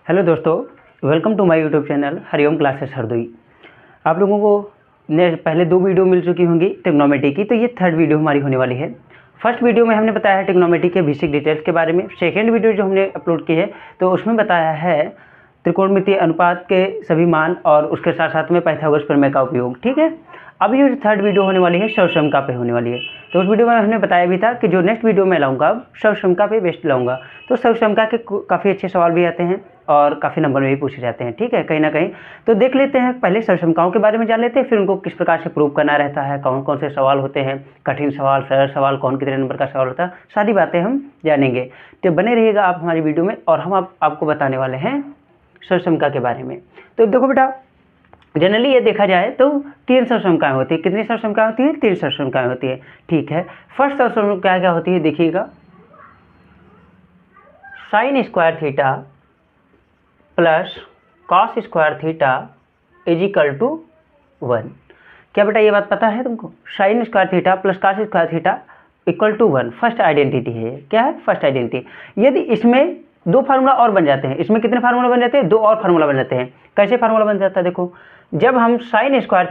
Hello दोस्तों, welcome to my YouTube channel Hariom classes Hardoi. आप लोगों को पहले 2 वीडियो मिल चुकी होंगी ट्रिग्नोमेट्री की, तो ये 3rd वीडियो हमारी होने वाली है। फर्स्ट वीडियो में हमने बताया है ट्रिग्नोमेट्री के बेसिक डिटेल्स के बारे में। सेकेंड वीडियो जो हमने अपलोड की है तो उसमें बताया है त्रिकोणमितीय अनुपात के सभी मान और उसके साथ साथ में पाइथागोरस प्रमेय का उपयोग। ठीक है, अब ये 3rd वीडियो होने वाली है सर्वसमता पे होने वाली है। तो उस वीडियो में हमने बताया भी था कि जो नेक्स्ट वीडियो में लाऊंगा अब सर्वसमता पे बेस्ट लाऊंगा। तो सर्वसमता के काफ़ी अच्छे सवाल भी आते हैं और काफ़ी नंबर में भी पूछे जाते हैं। ठीक है, कहीं ना कहीं तो देख लेते हैं, पहले सर्वसमताओं के बारे में जान लेते हैं, फिर उनको किस प्रकार से प्रूव करना रहता है, कौन कौन से सवाल होते हैं, कठिन सवाल, सरल सवाल, कौन कितने नंबर का सवाल होता है, सारी बातें हम जानेंगे। तो बने रहिएगा आप हमारी वीडियो में और हम आपको बताने वाले हैं सर्वसमता के बारे में। तो देखो बेटा, जनरली ये देखा जाए तो 3 सर्वसमताएं होती है। कितनी सर्वसमताएं होती है? 3 सर्वसमताएं होती है। ठीक है, फर्स्ट सर्वसमता क्या होती है देखिएगा, sine square theta plus cos square theta is equal to 1। क्या बेटा ये बात पता है तुमको? Sine square theta plus cos square theta equal to 1 first identity है। क्या है? First identity. यदि इसमें 2 फार्मूला और बन जाते हैं, इसमें कितने फार्मूला बन जाते हैं? 2 और फार्मूला बन जाते हैं। कैसे फार्मूला बन जाता है? देखो, जब हम साइन स्क्वायर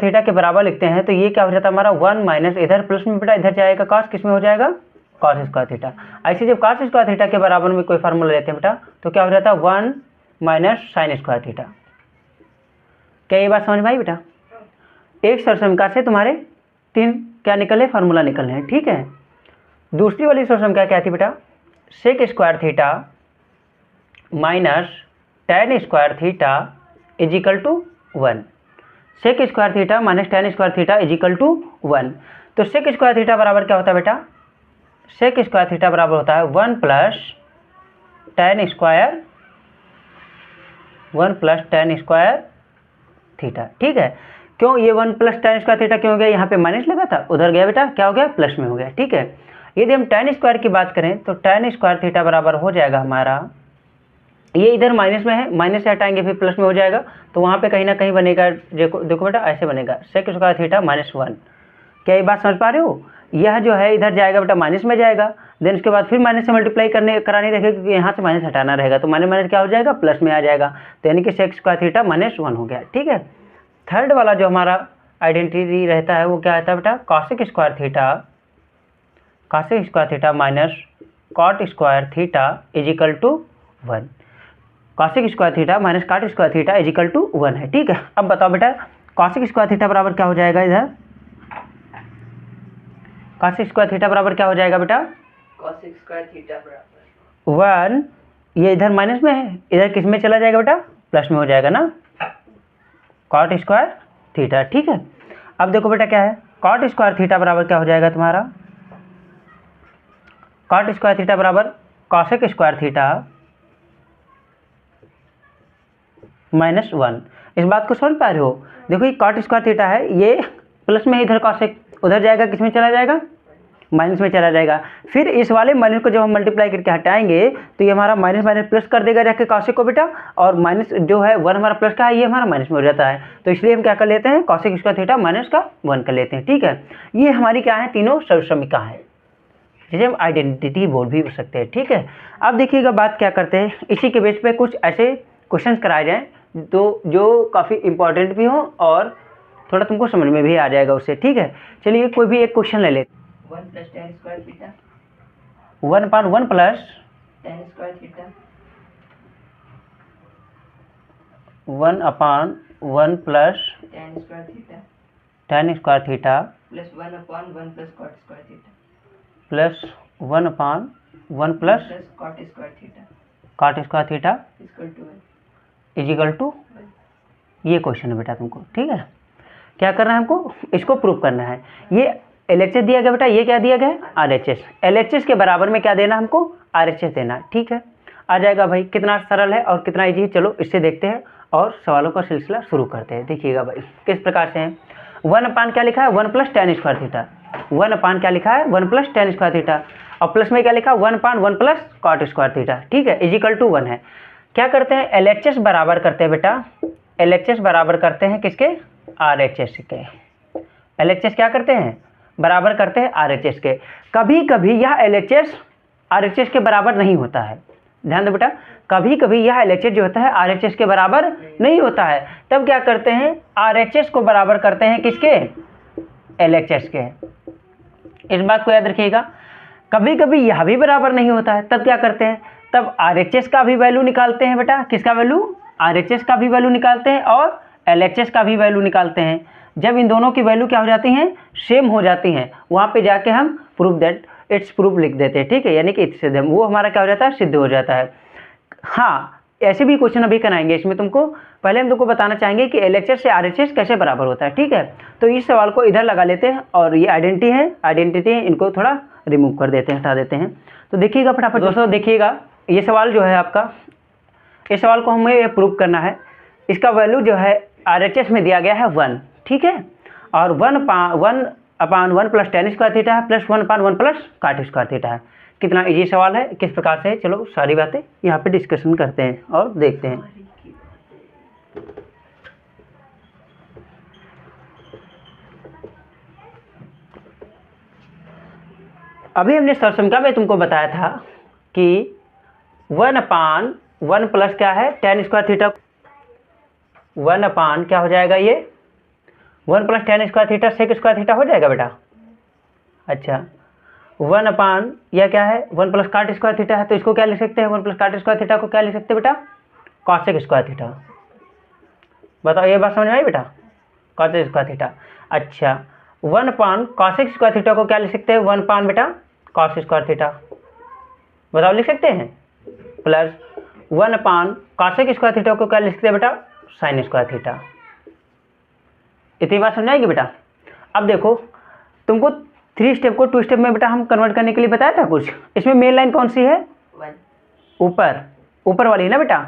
थीटा के बराबर लिखते हैं तो ये क्या हो जाता है हमारा 1 माइनस, इधर प्लस में बेटा इधर जाएगा कॉस, किस में हो जाएगा? Cos square theta. ऐसे जब कॉस स्क्वायर थीटा के बराबर में कोई फार्मूला लेते हैं बेटा तो क्या हो जाता है 1 माइनस साइन स्क्वायर थीटा। क्या ये बात समझ में आई बेटा? एक सर्वसमता से तुम्हारे 3 क्या निकले? फार्मूला निकलने हैं। ठीक है, दूसरी वाली सर्वसमता क्या थी बेटा? Sec square theta minus tan square theta is equal to 1। Sec square theta minus tan square theta is equal to 1। तो सेक स्क्वायर थीटा बराबर क्या होता है बेटा? सेक स्क्वायर थीटा बराबर होता है 1 प्लस tan स्क्वायर थीटा। ठीक है, क्यों ये 1 प्लस tan स्क्वायर थीटा क्यों हो गया? यहाँ पे माइनस लगा था, उधर गया बेटा, क्या हो गया? प्लस में हो गया। ठीक है, यदि हम tan स्क्वायर की बात करें तो tan स्क्वायर थीटा बराबर हो जाएगा हमारा, ये इधर माइनस में है, माइनस से हटाएंगे फिर प्लस में हो जाएगा, तो वहाँ पे कहीं ना कहीं बनेगा, देखो बेटा ऐसे बनेगा सेक स्क्वायर थीटा माइनस 1। क्या ये बात समझ पा रहे हो? यह जो है इधर जाएगा बेटा, माइनस में जाएगा, देन उसके बाद फिर माइनस से मल्टीप्लाई करानी रहेगी क्योंकि यहाँ से माइनस हटाना रहेगा, तो माइनस माइनस क्या हो जाएगा? प्लस में आ जाएगा। तो यानी कि सेक स्क्वायर थीटा माइनस 1 हो गया। ठीक है, थर्ड वाला जो हमारा आइडेंटिटी रहता है वो क्या रहता है बेटा? Cosec square theta minus cot square theta is equal to 1। Cosec square theta minus cot square theta is equal to 1 है। ठीक है, अब बताओ बेटा कॉसेक स्क्वायर थीटा बराबर क्या हो जाएगा? इधर कॉसेक स्क्वायर थीटा बराबर क्या हो जाएगा बेटा? कॉसेक स्क्वायर थीटा बराबर 1, ये इधर माइनस में है, इधर किस में चला जाएगा बेटा? प्लस में हो जाएगा ना, कॉट स्क्वायर थीटा। ठीक है, अब देखो बेटा क्या है, कॉट स्क्वायर थीटा बराबर क्या हो जाएगा तुम्हारा? कॉट स्क्वायर थीटा बराबर कॉसेक स्क्वायर थीटा माइनस 1। इस बात को समझ पा रहे हो? देखो ये कॉट स्क्वायर थीटा है, ये प्लस में, इधर कॉसेक, उधर जाएगा किस में चला जाएगा? माइनस में चला जाएगा। फिर इस वाले माइनस को जब हम मल्टीप्लाई करके हटाएंगे तो ये हमारा माइनस माइनस प्लस कर देगा जाके कॉसेक को बेटा, और माइनस जो है 1 हमारा प्लस का है, ये हमारा माइनस में हो जाता है। तो इसलिए हम क्या कर लेते हैं? कॉसेक स्क्वायर थीटा माइनस का 1 कर लेते हैं। ठीक है, ये हमारी क्या है? तीनों सर्वसमता है, जिसे हम आइडेंटिटी बोल भी सकते हैं। ठीक है, अब देखिएगा बात क्या करते हैं, इसी के बेस पे कुछ ऐसे क्वेश्चन कराए जाएँ तो जो काफ़ी इंपॉर्टेंट भी हो और थोड़ा तुमको समझ में भी आ जाएगा उससे। ठीक है, चलिए कोई भी एक क्वेश्चन ले लेते। 1 plus tan square theta 1/1 plus tan square theta 1/1 plus tan square theta tan square theta plus 1/1 plus cot square theta plus 1/1 plus cot square theta cot square theta equal to 1 is equal to, ये question है बेटा तुमको। ठीक है, क्या करना है हमको? इसको प्रूव करना है। ये LHS दिया गया बेटा, ये क्या दिया गया? RHS। LHS के बराबर में क्या देना हमको? RHS देना है। ठीक है, आ जाएगा भाई, कितना सरल है और कितना ईजी है। चलो इससे देखते हैं और सवालों का सिलसिला शुरू करते हैं। देखिएगा भाई किस प्रकार से है। 1/, क्या लिखा है? 1 प्लस tan स्क्वायर थीटा। 1/, क्या लिखा है? 1 प्लस tan स्क्वायर थीटा, और प्लस में क्या लिखा? 1/1 प्लस कॉट स्क्वायर थीटा। ठीक है, इज इक्वल टू 1 है। क्या करते हैं? LHS बराबर करते हैं बेटा, LHS बराबर करते हैं किसके? RHS के। LHS क्या करते हैं? बराबर करते हैं RHS के। कभी कभी यह LHS RHS के बराबर नहीं होता है। ध्यान दो बेटा, कभी कभी यह LHS जो होता है RHS के बराबर नहीं होता है, तब क्या करते हैं, RHS को बराबर करते हैं किसके, LHS के। इस बात को याद रखिएगा। कभी कभी यह भी बराबर नहीं होता है, तब क्या करते हैं, तब RHS का भी वैल्यू निकालते हैं बेटा, किसका वैल्यू, RHS का भी वैल्यू निकालते हैं और LHS का भी वैल्यू निकालते हैं। जब इन दोनों की वैल्यू क्या हो जाती हैं, सेम हो जाती हैं, वहाँ पे जाके हम प्रूफ दैट इट्स प्रूफ लिख देते हैं, ठीक है, यानी कि सिद्ध, वो हमारा क्या हो जाता है, सिद्ध हो जाता है। हाँ, ऐसे भी क्वेश्चन अभी कराएंगे, इसमें तुमको पहले हम तुमको बताना चाहेंगे कि LHS से RHS कैसे बराबर होता है, ठीक है। तो इस सवाल को इधर लगा लेते हैं और ये आइडेंटिटी है, इनको थोड़ा रिमूव कर देते हैं, हटा देते हैं। तो देखिएगा फटाफट दोस्तों, देखिएगा ये सवाल जो है आपका, इस सवाल को हमें प्रूव करना है। इसका वैल्यू जो है RHS में दिया गया है 1, ठीक है, और 1/1 प्लस tan स्क्वायर थीटा है plus 1/1 plus cot square theta है। कितना इजी सवाल है, किस प्रकार से, चलो सारी बातें यहाँ पे डिस्कशन करते हैं और देखते हैं। अभी हमने सरसमका में तुमको बताया था कि 1/1 प्लस क्या है, tan स्क्वायर थीटा, 1 क्या हो जाएगा, ये 1 plus tan square theta sec square theta हो जाएगा बेटा। अच्छा, 1 यह क्या है, 1 प्लस cot स्क्वायर थीटा है, तो इसको क्या लिख सकते हैं, 1 प्लस cot स्क्वायर थीटा को क्या लिख सकते हैं बेटा, cosec स्क्वायर थीटा। बताओ ये बात समझ में आई बेटा, cosec स्क्वायर थीटा। अच्छा, 1 cosec स्क्वायर थीटा को क्या लिख सकते हैं, 1 बेटा cos स्क्वायर थीटा, बताओ लिख सकते हैं, प्लस 1 cosec स्क्वायर थीटा को क्या लिख सकते हैं बेटा, sin स्क्वायर थीटा। इतनी बात समझ आएगी बेटा। अब देखो, तुमको 3 स्टेप को 2 स्टेप में बेटा हम कन्वर्ट करने के लिए बताया था कुछ। इसमें मेन लाइन कौन सी है, 1, ऊपर वाली है ना बेटा,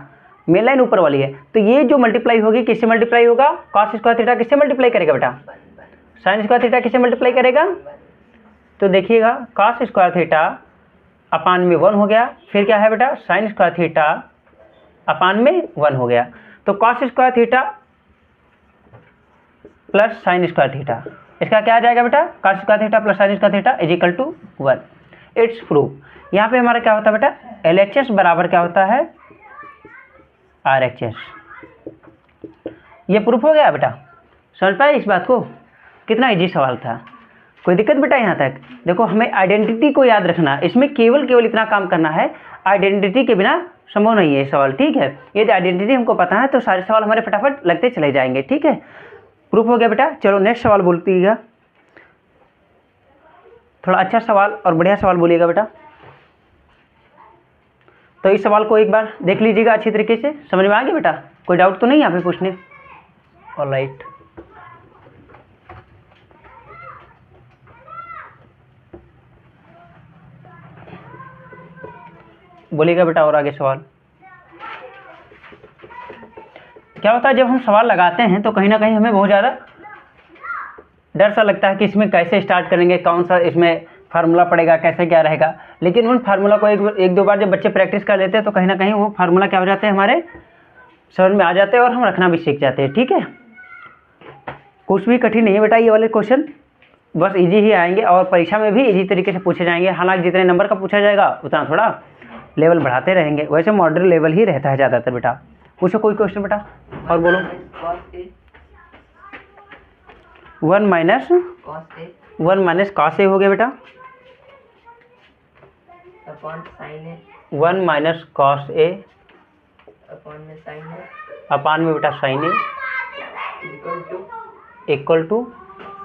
मेन लाइन ऊपर वाली है। तो ये जो मल्टीप्लाई होगी किससे मल्टीप्लाई होगा, cos स्क्वायर थीटा किससे मल्टीप्लाई करेगा बेटा, sin स्क्वायर थीटा किससे मल्टीप्लाई करेगा। तो देखिएगा cos स्क्वायर थीटा अपान में 1 हो गया, फिर क्या है बेटा, sin स्क्वायर थीटा अपान में 1 हो गया। तो cos square theta plus sin square theta, इसका क्या आ जाएगा बेटा, cos square theta plus sin square theta is equal to 1। It's proof. यहाँ पे हमारा क्या होता है बेटा, LHS बराबर क्या होता है, RHS। ये प्रूफ हो गया बेटा, समझ पाए इस बात को, कितना इजी सवाल था, कोई दिक्कत बेटा यहाँ तक। देखो हमें आइडेंटिटी को याद रखना, इसमें केवल इतना काम करना है, आइडेंटिटी के बिना संभव नहीं है सवाल, ठीक है। यदि आइडेंटिटी हमको पता है तो सारे सवाल हमारे फटाफट लगते चले जाएंगे, ठीक है। प्रूफ हो गया बेटा। चलो नेक्स्ट सवाल बोलतीएगा, थोड़ा अच्छा सवाल और बढ़िया सवाल बोलिएगा बेटा। तो इस सवाल को एक बार देख लीजिएगा अच्छी तरीके से, समझ में आ गया बेटा, कोई डाउट तो नहीं यहाँ पे पूछने। ऑलराइट, बोलिएगा बेटा और आगे सवाल। क्या होता है जब हम सवाल लगाते हैं तो कहीं ना कहीं हमें बहुत ज़्यादा डर सा लगता है कि इसमें कैसे स्टार्ट करेंगे, कौन सा इसमें फार्मूला पड़ेगा, कैसे क्या रहेगा। लेकिन उन फार्मूला को एक दो बार जब बच्चे प्रैक्टिस कर लेते हैं तो कहीं ना कहीं वो फार्मूला क्या हो जाते हैं, हमारे समझ में आ जाते हैं और हम रखना भी सीख जाते हैं, ठीक है। कुछ भी कठिन नहीं है बेटा, ये वाले क्वेश्चन बस इजी ही आएंगे और परीक्षा में भी इजी तरीके से पूछे जाएंगे। हालांकि जितने नंबर का पूछा जाएगा उतना थोड़ा लेवल बढ़ाते रहेंगे, वैसे मॉडरेट लेवल ही रहता है ज़्यादातर बेटा। पूछो कोई क्वेश्चन बेटा और बोलो। 1 माइनस cos ए हो गया बेटा, upon 1 minus cos A upon में बेटा sin A equal to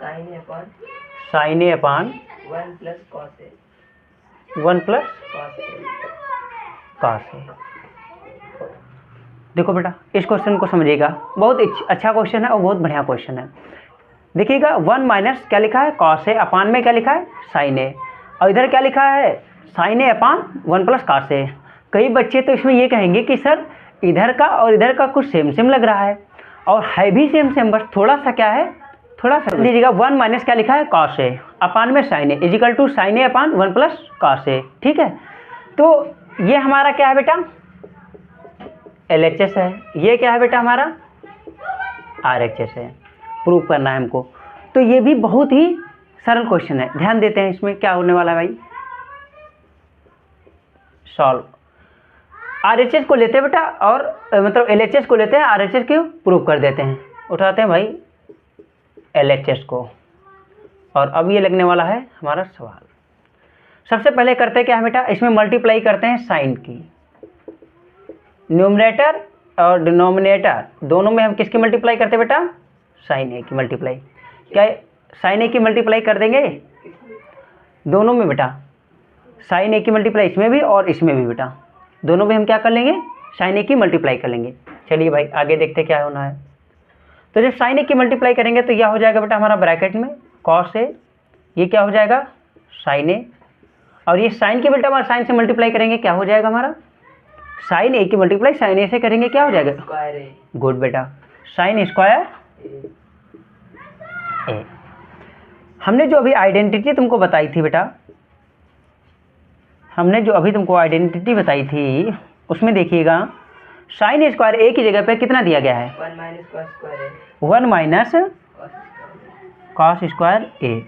sin A upon 1 plus cos A 1 plus cos A. देखो बेटा इस क्वेश्चन को समझिएगा, बहुत अच्छा क्वेश्चन है और बहुत बढ़िया क्वेश्चन है। देखिएगा 1 माइनस क्या लिखा है, cos ए अपान में क्या लिखा है, sin ए, और इधर क्या लिखा है, sin A upon 1 plus cos ए। कई बच्चे तो इसमें ये कहेंगे कि सर इधर का और इधर का कुछ सेम लग रहा है, और है भी सेम, बस थोड़ा सा क्या है, थोड़ा सा लीजिएगा। 1 माइनस क्या लिखा है, cos ए अपान में sin A equal to sin A upon 1 plus cos A, ठीक है। तो ये हमारा क्या है बेटा, LHS है, ये क्या है बेटा हमारा RHS है, प्रूव करना है हमको। तो ये भी बहुत ही सरल क्वेश्चन है, ध्यान देते हैं इसमें क्या होने वाला है भाई। सॉल्व। RHS को लेते हैं बेटा और मतलब LHS को लेते हैं, RHS को प्रूव कर देते हैं। उठाते हैं भाई LHS को, और अब ये लगने वाला है हमारा सवाल। सबसे पहले करते क्या है बेटा, इसमें मल्टीप्लाई करते हैं साइन की। न्यूमरेटर और डिनोमिनेटर दोनों में हम किसकी मल्टीप्लाई करते हैं बेटा, साइन ए की मल्टीप्लाई। क्या साइन ए की मल्टीप्लाई कर देंगे दोनों में बेटा, साइन ए की मल्टीप्लाई इसमें भी और इसमें भी बेटा, दोनों में हम क्या कर लेंगे, साइन ए की मल्टीप्लाई कर लेंगे। चलिए भाई आगे देखते क्या होना है। तो जब साइन ए की मल्टीप्लाई करेंगे तो यह हो जाएगा बेटा हमारा ब्रैकेट में कॉस ए, ये क्या हो जाएगा साइन ए, और ये साइन की बेटा हमारा साइन से मल्टीप्लाई करेंगे क्या हो जाएगा हमारा, साइन ए की मल्टीप्लाई साइन ए से करेंगे क्या हो जाएगा, गुड बेटा साइन स्क्वायर ए। हमने जो अभी आइडेंटिटी तुमको बताई थी बेटा, हमने जो अभी तुमको आइडेंटिटी बताई थी उसमें देखिएगा साइन स्क्वायर ए की जगह पे कितना दिया गया है, 1 माइनस कॉस स्क्वायर ए।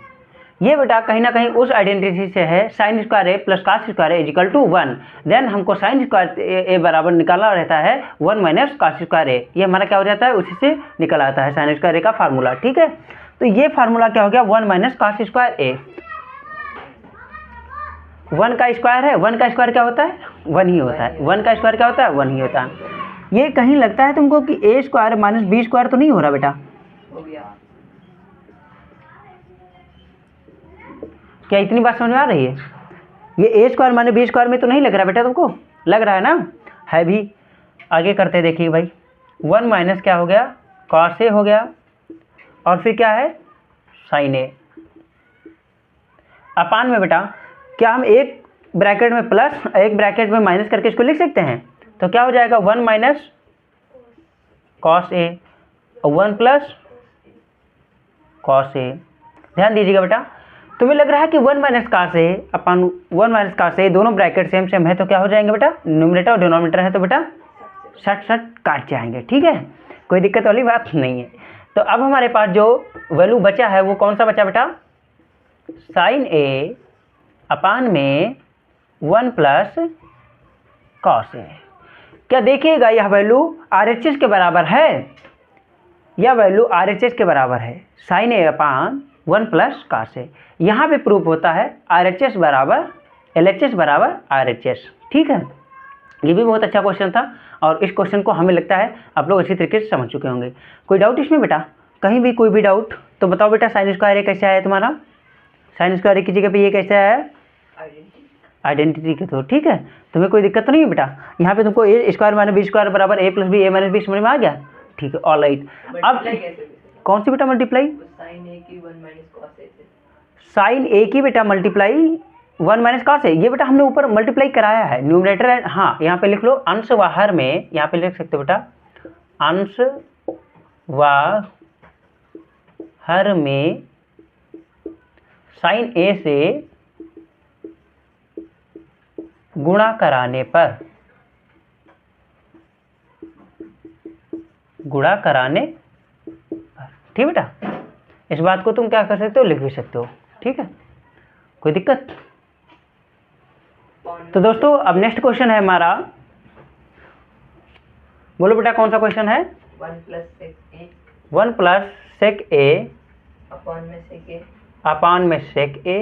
ये बेटा कहीं ना कहीं उस आइडेंटिटी से है, sine square A plus cos square A equal to 1। Then हमको साइन स्क्वायर ए बराबर निकालना रहता है 1 माइनस कॉस स्क्वायर ए, ये हमारा क्या हो जाता है उसी से निकल आता है साइन स्क्वायर ए का फार्मूला। ठीक है, तो ये फार्मूला क्या हो गया 1 माइनस कॉस स्क्वायर ए। 1 का स्क्वायर है, 1 का स्क्वायर क्या होता है 1 ही होता है, 1 का स्क्वायर क्या होता है 1 ही होता है। ये कहीं लगता है तुमको कि ए स्क्वायर माइनस बी स्क्वायर तो नहीं हो रहा बेटा, हो गया। क्या इतनी बात समझ में आ रही है, ये ए स्क्वायर माइनस बी स्क्वायर में तो नहीं लग रहा बेटा तुमको, लग रहा है ना, है भी। आगे करते देखिए भाई 1 माइनस क्या हो गया कॉस ए हो गया, और फिर क्या है साइन ए अपान में बेटा, क्या हम एक ब्रैकेट में प्लस एक ब्रैकेट में माइनस करके इसको लिख सकते हैं, तो क्या हो जाएगा 1 माइनस कॉस ए और 1 प्लस कॉस ए। ध्यान दीजिएगा बेटा, तुम्हें लग रहा है कि 1 minus cos A upon 1 minus cos A दोनों ब्रैकेट सेम सेम है तो क्या हो जाएंगे बेटा, न्यूमरेटर और डिनोमिनेटर है तो बेटा सट सट काट जाएंगे। ठीक है, कोई दिक्कत वाली बात नहीं है। तो अब हमारे पास जो वैल्यू बचा है वो कौन सा बचा बेटा, साइन ए अपान में 1 प्लस कॉस ए। क्या देखिएगा यह वैल्यू RHS के बराबर है, यह वैल्यू RHS के बराबर है, sign A upon 1 plus cos A. यहाँ पे प्रूफ होता है RHS बराबर LHS बराबर RHS। ठीक है, ये भी बहुत अच्छा क्वेश्चन था और इस क्वेश्चन को हमें लगता है आप लोग अच्छी तरीके से समझ चुके होंगे। कोई डाउट इसमें बेटा, कहीं भी कोई भी डाउट तो बताओ बेटा। साइन स्क्वायर ए कैसे आया तुम्हारा, साइन स्क्वायर ए की जगह पे ये कैसे आया, आइडेंटिटी के थ्रू। ठीक है, तुम्हें कोई दिक्कत तो नहीं है बेटा, यहाँ पे तुमको ए स्क्वायर माइनस बी स्क्वायर बराबर ए प्लस बी ए माइनस बी समझ में आ गया। ठीक है, ऑल राइट। अब कौन सी बेटा मल्टीप्लाई, साइन ए की 1 माइनस कॉस ए से, साइन ए की बेटा मल्टीप्लाई 1 माइनस कॉस ए, ये बेटा हमने ऊपर मल्टीप्लाई कराया है न्यूमरेटर एंड, हाँ यहाँ पे लिख लो अंश व हर में, यहाँ पे लिख सकते हो बेटा अंश व हर में साइन ए से गुणा कराने पर, गुणा कराने पर। ठीक बेटा, इस बात को तुम क्या कर सकते हो, लिख भी सकते हो। ठीक है, कोई दिक्कत। तो दोस्तों अब नेक्स्ट क्वेश्चन है हमारा, बोलो बेटा कौन सा क्वेश्चन है, 1 प्लस सेक ए 1 प्लस सेक ए अपान में सेक ए अपान में सेक ए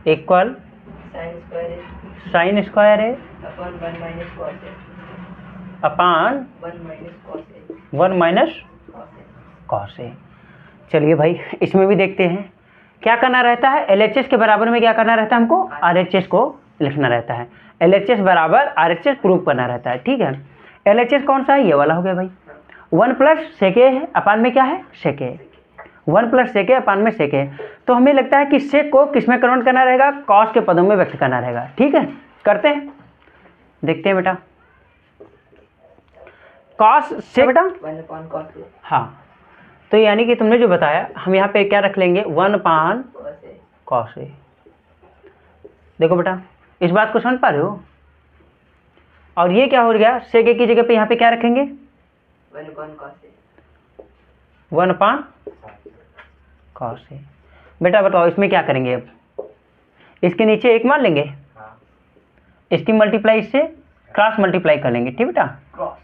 equal sign square A upon 1 minus cos A upon 1 minus cos A 1 minus cos A. चलिए भाई इसमें भी देखते हैं क्या करना रहता है, LHS के बराबर में क्या करना रहता है हमको, RHS को लिखना रहता है, LHS बराबर RHS प्रूव करना रहता है। ठीक है, LHS कौन सा है, ये वाला हो गया भाई, 1 प्लस सेक ए है अपान में क्या है सेक ए, 1 प्लस सेक ए अपान में सेक ए। तो हमें लगता है कि सेक को किस में कन्वर्ट करना रहेगा, कॉस के पदों में व्यक्त करना रहेगा। ठीक है, करते हैं, देखते हैं बेटा। कॉस से बेटा 1 अपान कॉस ए, हाँ, तो यानी कि तुमने जो बताया हम यहाँ पे क्या रख लेंगे 1 अपान कॉस ए। Cos A. देखो बेटा इस बात को समझ पा रहे हो, और ये क्या हो गया सेक ए की जगह पे यहाँ पे क्या रखेंगे 1 अपान cos A, 1 upon cos A. बेटा बताओ इसमें क्या करेंगे, अब इसके नीचे 1 मान लेंगे, इसकी मल्टीप्लाई इससे क्रॉस मल्टीप्लाई कर लेंगे, ठीक बेटा, क्रॉस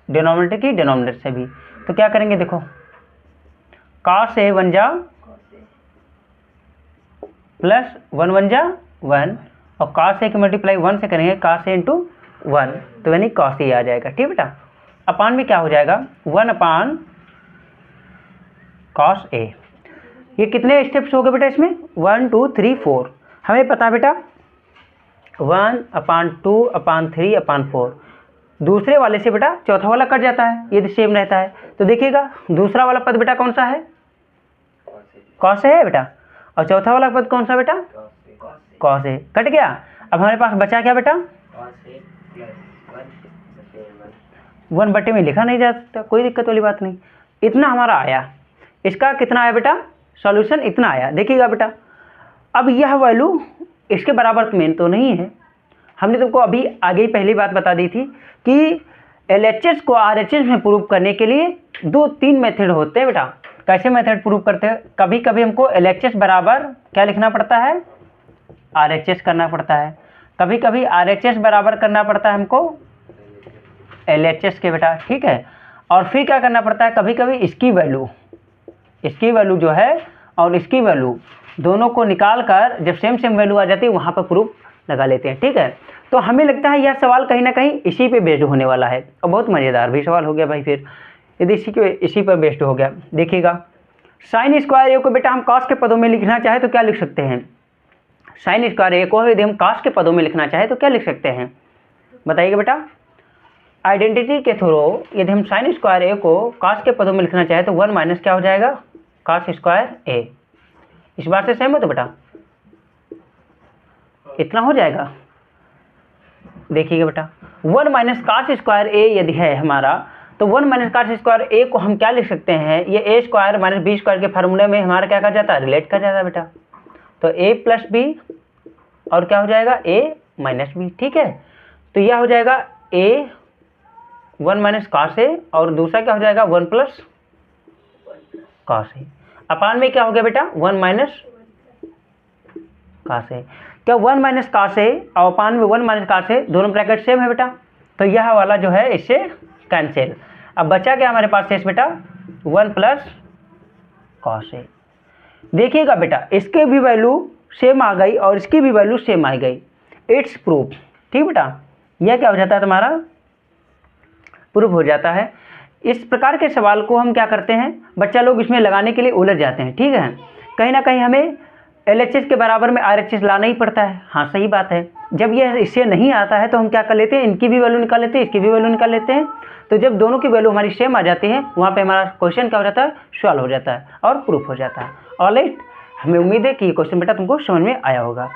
डिनोमिनेटर की डिनोमिनेटर से भी। तो क्या करेंगे देखो, cos A बन जा कॉस ए प्लस 1 बन जा 1, और cos A की मल्टीप्लाई 1 से करेंगे, cos A इंटू 1, तो यानी cos A आ जाएगा, ठीक बेटा। अपान में क्या हो जाएगा, 1 अपान cos A। ये कितने स्टेप्स हो गए बेटा इसमें, 1 2 3 4। हमें पता है बेटा 1 अपान 2 अपान 3 अपान 4। दूसरे वाले से बेटा चौथा वाला कट जाता है यदि सेम रहता है। तो देखिएगा दूसरा वाला पद बेटा कौन सा है, cos A है बेटा, और चौथा वाला पद कौन सा बेटा, cos A। कट गया। अब हमारे पास बचा क्या बेटा, 1 बटे में लिखा नहीं जा सकता, कोई दिक्कत वाली बात नहीं। इतना हमारा आया, इसका कितना आया बेटा, सॉल्यूशन इतना आया। देखिएगा बेटा अब यह वैल्यू इसके बराबर मेन तो नहीं है। हमने तुमको अभी आगे ही पहली बात बता दी थी कि LHS को RHS में प्रूव करने के लिए 2-3 मेथड होते हैं बेटा। कैसे मेथड प्रूव करते हैं, कभी कभी हमको LHS बराबर क्या लिखना पड़ता है, RHS करना पड़ता है, कभी कभी RHS बराबर करना पड़ता है हमको LHS के बेटा, ठीक है। और फिर क्या करना पड़ता है, कभी कभी इसकी वैल्यू जो है और इसकी वैल्यू दोनों को निकाल कर जब सेम वैल्यू आ जाती है वहाँ पर प्रूफ लगा लेते हैं, ठीक है। तो हमें लगता है यह सवाल कहीं ना कहीं इसी पे बेस्ड होने वाला है, और बहुत मज़ेदार भी सवाल हो गया भाई। फिर यदि इसी पर बेस्ड हो गया, देखिएगा साइन स्क्वायर ए को बेटा हम कॉस के पदों में लिखना चाहे तो क्या लिख सकते हैं, साइन स्क्वायर ए को यदि हम कॉस के पदों में लिखना चाहे तो क्या लिख सकते हैं, बताइएगा बेटा। आइडेंटिटी के थ्रू यदि हम साइन स्क्वायर ए को कॉस के पदों में लिखना चाहे तो 1 माइनस क्या हो जाएगा, कॉस स्क्वायर ए। इस बार से सेम हो तो बेटा इतना हो जाएगा। देखिएगा बेटा 1 माइनस कॉस स्क्वायर ए यदि है हमारा, तो 1 माइनस कॉस स्क्वायर ए को हम क्या लिख सकते हैं, ये ए स्क्वायर माइनस बी स्क्वायर के फार्मूले में हमारा क्या कर जाता है, रिलेट कर जाता है बेटा। तो ए प्लस बी और क्या हो जाएगा, ए माइनस बी, ठीक है। तो यह हो जाएगा ए 1 माइनस कॉस ए, और दूसरा क्या हो जाएगा 1 प्लस कॉस ए। अपान में क्या हो गया बेटा 1 माइनस कॉस ए। क्या 1 माइनस कॉस ए और अपान में 1 माइनस कॉस ए दोनों ब्रैकेट सेम है बेटा, तो यह वाला जो है इससे कैंसिल। अब बचा क्या हमारे पास शेष बेटा 1 प्लस कॉस ए। देखिएगा बेटा इसके भी वैल्यू सेम आ गई और इसकी भी वैल्यू सेम आ गई, इट्स प्रूफ, ठीक बेटा। यह क्या हो जाता है तुम्हारा, प्रूफ हो जाता है। इस प्रकार के सवाल को हम क्या करते हैं, बच्चा लोग इसमें लगाने के लिए उलझ जाते हैं, ठीक है। कहीं ना कहीं हमें LHS के बराबर में RHS लाना ही पड़ता है, हाँ सही बात है। जब यह इससे नहीं आता है तो हम क्या कर लेते हैं, इनकी भी वैल्यू निकाल लेते हैं, इसकी भी वैल्यू निकाल लेते हैं। तो जब दोनों की वैल्यू हमारी सेम आ जाती है वहाँ पे हमारा क्वेश्चन क्या हो जाता है, सॉल्व हो जाता है और प्रूफ हो जाता है। ऑलराइट, हमें उम्मीद है कि ये क्वेश्चन बेटा तुमको समझ में आया होगा।